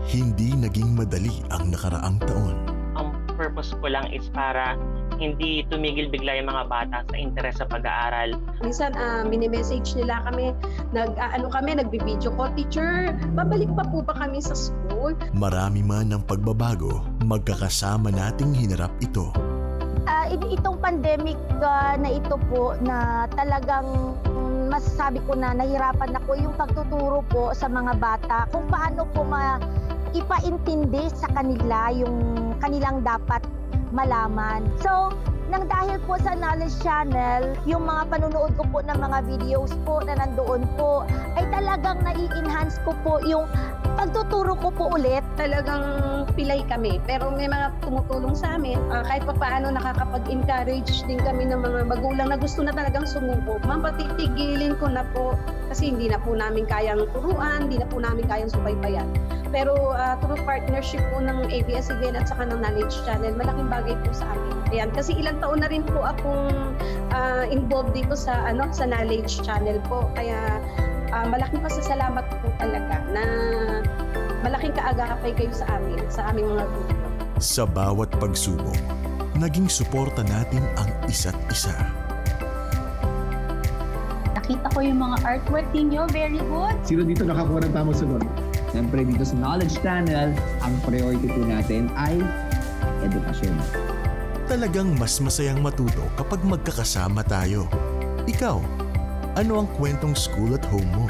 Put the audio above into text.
Hindi naging madali ang nakaraang taon. Ang purpose ko lang is para hindi tumigil bigla yung mga bata sa interes sa pag-aaral. Minsan, mini-message nila kami, nagbi-video call, "Teacher, babalik pa po ba kami sa school?" Marami man ang pagbabago, magkakasama nating hinarap ito. Itong pandemic na ito po na talagang masasabi ko na nahirapan ako yung pagtuturo po sa mga bata kung paano po ipaintindi sa kanila yung kanilang dapat malaman. So, nang dahil po sa Knowledge Channel, yung mga panunood ko po ng mga videos po na nandoon po, ay talagang nai-enhance ko po yung pagtuturo ko po ulit. Talagang pilay kami, pero may mga tumutulong sa amin. Kahit pa paano nakakapag-encourage din kami ng mga magulang na gusto na talagang sumuko. Ma'am, patitigilin ko na po kasi hindi na po namin kayang turuan, hindi na po namin kayang subaybayan. Pero through partnership po ng ABS-CBN at saka ng Knowledge Channel, malaking bagay po sa amin. Ayan, kasi ilang taon na rin po akong involved dito sa Knowledge Channel po. Kaya malaking pasasalamat po talaga na malaking kaagapay kayo sa amin, sa aming mga grupo. Sa bawat pagsubok, naging suporta natin ang isa't isa. Nakita ko yung mga artwork ninyo, very good. Sino dito nakakuha ng tamang sagot? Siyempre dito sa Knowledge Channel, ang priority po natin ay edukasyon. Talagang mas masayang matuto kapag magkakasama tayo. Ikaw, ano ang kwentong school at home mo?